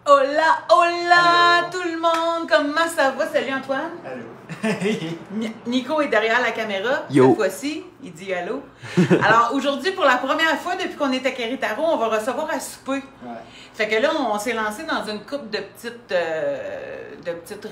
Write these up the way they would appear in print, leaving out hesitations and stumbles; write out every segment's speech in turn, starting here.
Hola, hola Allô. tout le monde! Comment ça va? Salut Antoine! Allô. Nico est derrière la caméra. Yo. Cette fois-ci, il dit allô. Alors aujourd'hui, pour la première fois depuis qu'on est à Querétaro, on va recevoir à souper. Ouais. Fait que là, on s'est lancé dans une couple de petites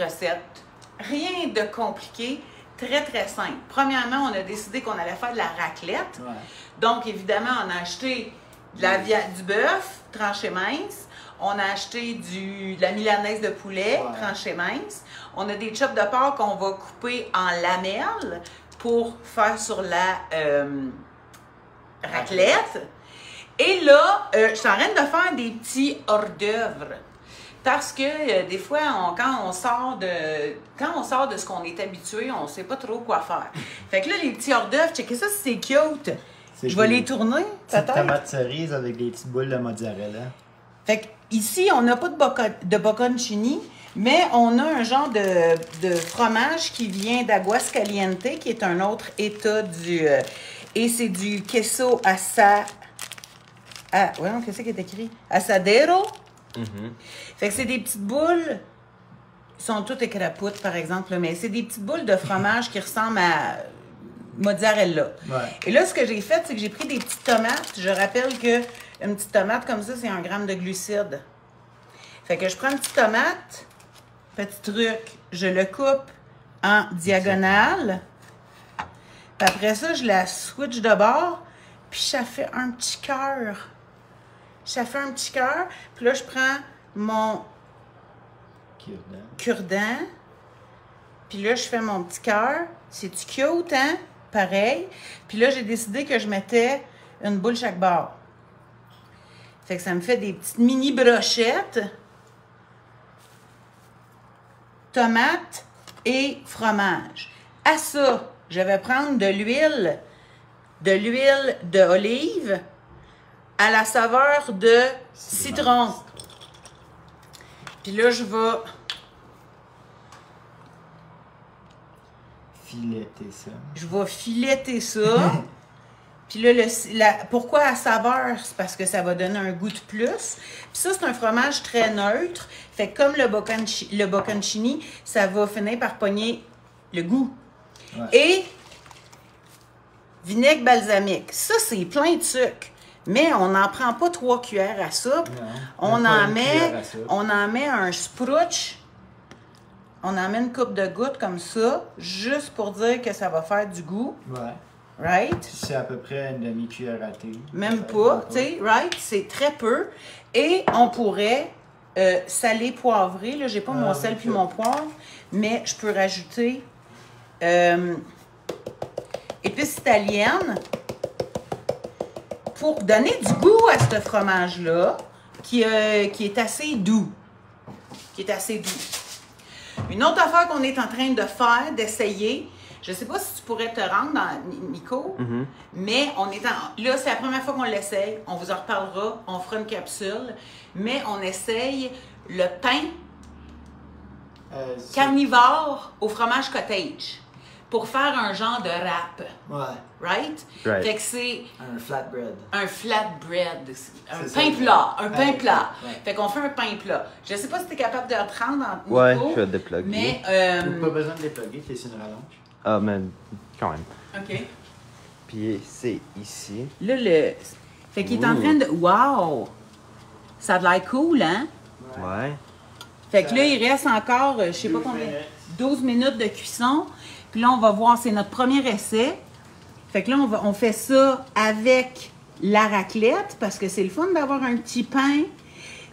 recettes. Rien de compliqué, très très simple. Premièrement, on a décidé qu'on allait faire de la raclette. Ouais. Donc évidemment, on a acheté du bœuf tranché mince. On a acheté de la milanaise de poulet tranché mince. On a des chops de porc qu'on va couper en lamelles pour faire sur la raclette. Et là, je suis en train de faire des petits hors d'œuvre. Parce que des fois, quand on sort de ce qu'on est habitué, on ne sait pas trop quoi faire. Fait que là, les petits hors d'œuvre, checkez ça, c'est cute. Je vais les tourner, Petites peut-être. tomates cerises avec des petites boules de mozzarella. Fait que ici, on n'a pas de bocconcini, mais on a un genre de fromage qui vient d'Aguascalientes, qui est un autre état et c'est du queso qu'est-ce qui est écrit? Asadero. Fait que c'est des petites boules. Ils sont toutes écrapoutes, par exemple, mais c'est des petites boules de fromage qui ressemblent à mozzarella. Ouais. Et là, ce que j'ai fait, c'est que j'ai pris des petites tomates. Je rappelle que une petite tomate comme ça, c'est 1 gramme de glucides. Fait que je prends une petite tomate, petit truc, je le coupe en diagonale. Puis après ça, je la switch de bord, puis ça fait un petit cœur. Ça fait un petit cœur. Puis là, je prends mon cure-dent. Puis là, je fais mon petit cœur. C'est-tu cute, hein? Pareil. Puis là, j'ai décidé que je mettais une boule chaque bord. Fait que ça me fait des petites mini brochettes. Tomates et fromage. À ça, je vais prendre de l'huile d'olive à la saveur de citron. Puis là, je vais filetter ça. Puis là, pourquoi à saveur? C'est parce que ça va donner un goût de plus. Puis ça, c'est un fromage très neutre. Fait que comme le bocconcini, ça va finir par pogner le goût. Ouais. Et vinaigre balsamique. Ça, c'est plein de sucre. Mais on n'en prend pas 3 cuillères à soupe. Non, on pas en une met cuillère à soupe. on en met un sprouch. On en met une coupe de gouttes comme ça, juste pour dire que ça va faire du goût. Ouais. Right? C'est à peu près une demi-cuillère à thé. Même pas, tu sais, right? C'est très peu. Et on pourrait saler, poivrer. Là, j'ai pas mon sel puis mon poivre, mais je peux rajouter épices italiennes pour donner du goût à ce fromage-là qui est assez doux. Une autre affaire qu'on est en train de faire, d'essayer, je ne sais pas si tu pourrais te rendre dans Nico, mais là, c'est la première fois qu'on l'essaye. On vous en reparlera, on fera une capsule, mais on essaye le pain carnivore au fromage cottage pour faire un genre de wrap. Ouais. Right? Right. Fait que c'est Un flatbread. un flatbread, un C'est pain ça. plat, un pain Ouais. plat. Ouais. Fait qu'on fait un pain plat. Je sais pas si tu es capable de le prendre en Ouais, Nico, je vais dépluguer. mais Pas besoin de les plugger, c'est une rallonge. Ah, mais quand même. OK. Puis c'est ici. Là, fait qu'il est en train de... Wow! Ça a de l'air cool, hein? Ouais. Fait que là, il reste encore, je sais pas 12 combien... minutes. 12 minutes de cuisson. Puis là, on va voir, c'est notre premier essai. Fait que là, on fait ça avec la raclette, parce que c'est le fun d'avoir un petit pain.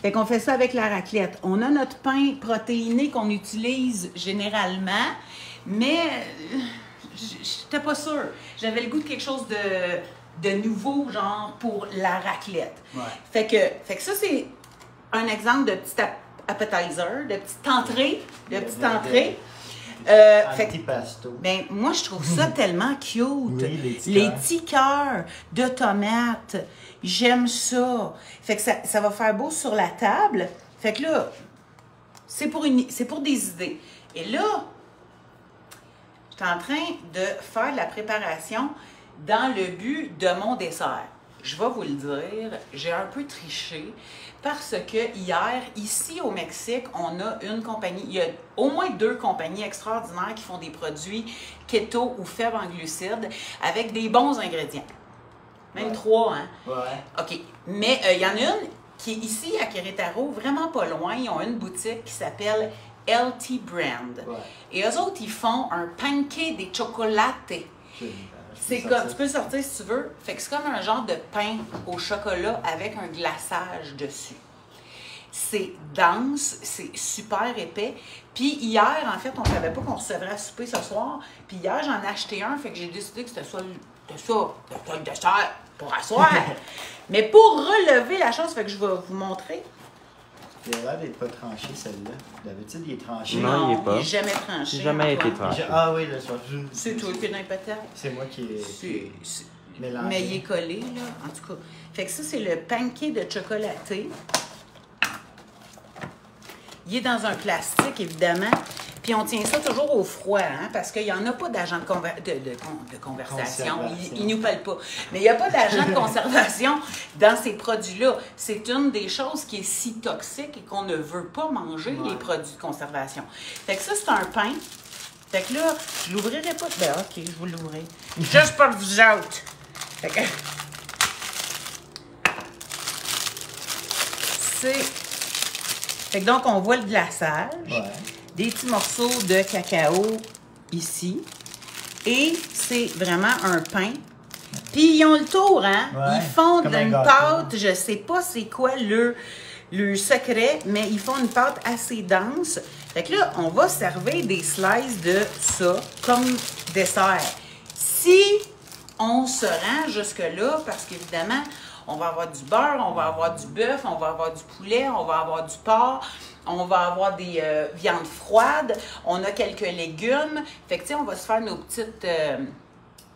Fait qu'on fait ça avec la raclette. On a notre pain protéiné qu'on utilise généralement, mais j'étais pas sûre. J'avais le goût de quelque chose de nouveau, genre, pour la raclette. Ouais. Fait que ça, c'est un exemple de petit appetizer, de petite entrée, fait que, Antipasto. ben, moi, je trouve ça tellement cute. Oui, les petits cœurs de tomates. J'aime ça. Fait que ça va faire beau sur la table. Fait que là, c'est pour des idées. Et là, je suis en train de faire la préparation dans le but de mon dessert. je vais vous le dire, j'ai un peu triché parce que hier, ici au Mexique, on a une compagnie, il y a au moins 2 compagnies extraordinaires qui font des produits keto ou faibles en glucides avec des bons ingrédients. Même 3, hein? Ouais. OK. Mais il y en a une qui est ici à Querétaro, vraiment pas loin. Ils ont une boutique qui s'appelle LT Brand. Ouais. Et eux autres, ils font un pancake de chocolate. C'est comme, tu peux le sortir si tu veux. Fait que c'est comme un genre de pain au chocolat avec un glaçage dessus. C'est dense, c'est super épais. Puis hier, en fait, on ne savait pas qu'on recevrait à souper ce soir. Puis hier, j'en ai acheté un, fait que j'ai décidé que c'était ça le dessert pour asseoir. Mais pour relever la chose, fait que je vais vous montrer. Il a l'air d'être pas tranché, celle-là. D'habitude, il est tranché. Non, il est pas. Il n'est jamais tranché. Il n'a jamais été Antoine. tranché. Ah oui, là, soit. C'est toi qui es dans les patates. C'est moi qui ai mélangé. Mais il est collé, là, en tout cas. Fait que ça, c'est le pancake de chocolaté. Il est dans un plastique, évidemment. Puis on tient ça toujours au froid, hein, parce qu'il n'y en a pas d'agent de conversation. Il ne nous parle pas. Mais il n'y a pas d'agent de conservation dans ces produits-là. C'est une des choses qui est si toxique et qu'on ne veut pas manger, les produits de conservation. Fait que ça, c'est un pain. Fait que là, je l'ouvrirai pas. Ben, OK, je vais l'ouvrir. Juste pour vous autres. Fait que... Fait que donc, on voit le glaçage. Ouais. Des petits morceaux de cacao ici. Et c'est vraiment un pain. Puis ils ont le tour, hein? Ouais, Ils font comme un une gâteau. pâte, je sais pas c'est quoi le secret, mais ils font une pâte assez dense. Fait que là, on va servir des slices de ça comme dessert. Si on se rend jusque-là, parce qu'évidemment, on va avoir du beurre, on va avoir du bœuf, on va avoir du poulet, on va avoir du porc, on va avoir des viandes froides, on a quelques légumes. Fait que, tu sais, on va se faire nos petites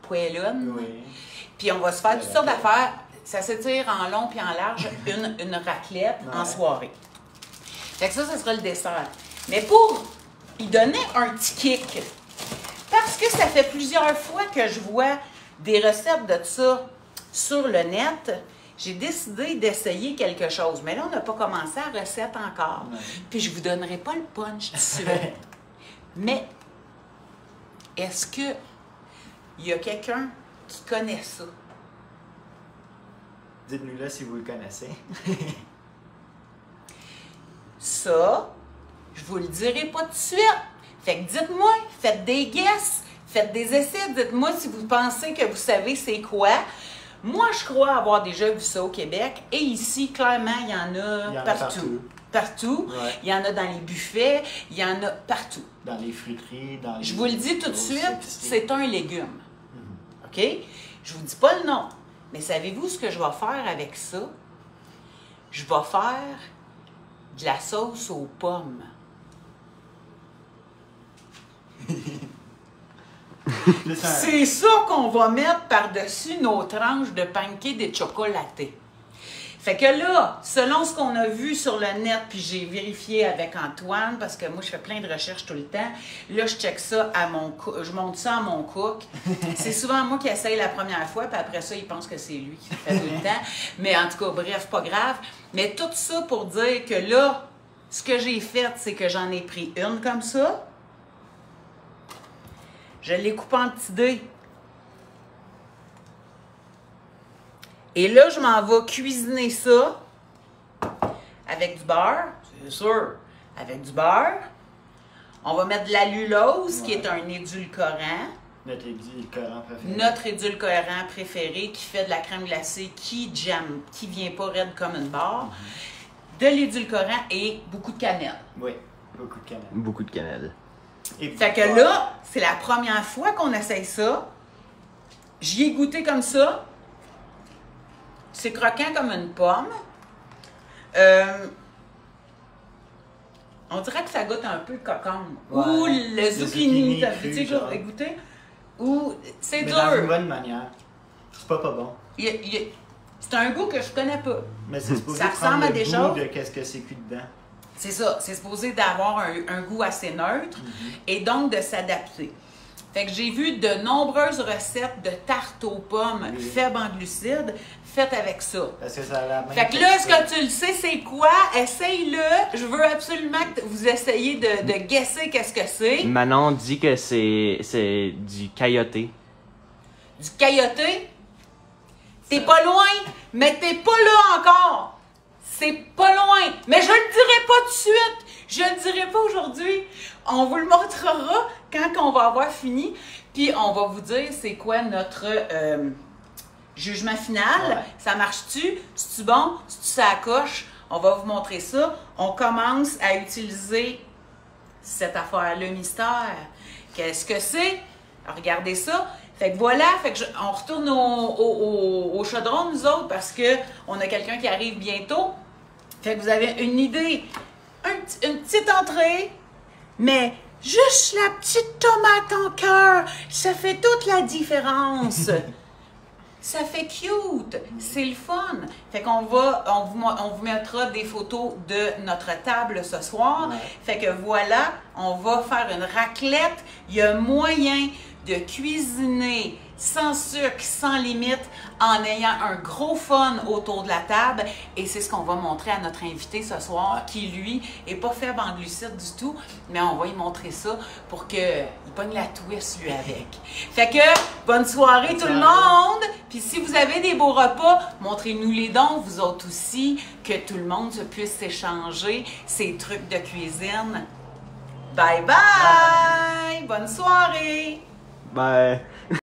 poêlonnes. Oui. Puis on va se faire toutes sortes d'affaires. Ça s'étire en long puis en large, une raclette en soirée. Fait que ça sera le dessert. Mais pour y donner un petit kick, parce que ça fait plusieurs fois que je vois des recettes de ça sur le net, j'ai décidé d'essayer quelque chose. Mais là, on n'a pas commencé la recette encore. Puis je ne vous donnerai pas le punch tout de suite. Mais est-ce qu'il y a quelqu'un qui connaît ça? Dites-nous là si vous le connaissez. Ça, je vous le dirai pas tout de suite. Fait que dites-moi, faites des guesses, faites des essais, dites-moi si vous pensez que vous savez c'est quoi. Moi, je crois avoir déjà vu ça au Québec. Et ici, clairement, il y en a partout. Partout. Ouais. Il y en a dans les buffets, il y en a partout. Dans les friteries, dans les... Je vous le dis tout de grosses suite, épiceries. c'est un légume. OK? Je vous dis pas le nom. Mais savez-vous ce que je vais faire avec ça? Je vais faire de la sauce aux pommes. C'est ça qu'on va mettre par-dessus nos tranches de pancake de chocolaté. Fait que là, selon ce qu'on a vu sur le net, puis j'ai vérifié avec Antoine, parce que moi, je fais plein de recherches tout le temps. Là, je check ça à mon cook, je monte ça à mon cook. C'est souvent moi qui essaye la première fois, puis après ça, il pense que c'est lui qui le fait tout le temps. Mais en tout cas, bref, pas grave. Mais tout ça pour dire que là, ce que j'ai fait, c'est que j'en ai pris une comme ça. Je l'ai coupée en petits dés. Et là, je m'en vais cuisiner ça avec du beurre, c'est sûr, avec du beurre. On va mettre de la lulose, qui est un édulcorant. Notre édulcorant préféré. Notre édulcorant préféré qui fait de la crème glacée, qui jamme, qui vient pas raide comme une barre. De l'édulcorant et beaucoup de cannelle. Oui, beaucoup de cannelle. Beaucoup de cannelle. Et Fait que là, c'est la première fois qu'on essaye ça. J'y ai goûté comme ça. C'est croquant comme une pomme. On dirait que ça goûte un peu le cocombe. Ouais. Ou le zucchini. T'as cru, genre. goûté? Ou c'est Mais dur. dans une bonne manière. C'est pas bon. C'est un goût que je connais pas. Mais c'est supposé Ça prendre ressemble à le des goût choses. de qu'est-ce que c'est cuit dedans. C'est ça. C'est supposé d'avoir un goût assez neutre et donc de s'adapter. Fait que j'ai vu de nombreuses recettes de tarte aux pommes faibles en glucides faites avec ça. Parce que ça a la même Fait que là, est-ce texture. que tu le sais, c'est quoi? Essaye-le. Je veux absolument que vous essayiez de guesser qu'est-ce que c'est. Manon dit que c'est du cailloté. Du cailloté. T'es pas loin, mais t'es pas là encore. C'est pas loin. Mais je le dirai pas tout de suite. Je le dirai pas aujourd'hui. On vous le montrera quand on va avoir fini. Puis on va vous dire c'est quoi notre jugement final. Ouais. Ça marche-tu? C'est-tu bon? C'est-tu ça coche? On va vous montrer ça. On commence à utiliser cette affaire-là mystère. Qu'est-ce que c'est? Regardez ça. Fait que voilà, on retourne au chaudron, nous autres, parce qu'on a quelqu'un qui arrive bientôt. Fait que vous avez une idée, une petite entrée, mais juste la petite tomate en cœur, ça fait toute la différence. Ça fait cute, c'est le fun. Fait qu'on on vous mettra des photos de notre table ce soir. Ouais. Fait que voilà, on va faire une raclette. Il y a moyen de cuisiner sans sucre, sans limite, en ayant un gros fun autour de la table. Et c'est ce qu'on va montrer à notre invité ce soir, qui, lui, est pas faible en glucides du tout, mais on va lui montrer ça pour qu'il pogne la twist, lui, avec. Fait que, bonne soirée tout le monde! Puis si vous avez des beaux repas, montrez-nous les dons, vous autres aussi, que tout le monde se puisse s'échanger ces trucs de cuisine. Bye bye! Bonne soirée! Bye!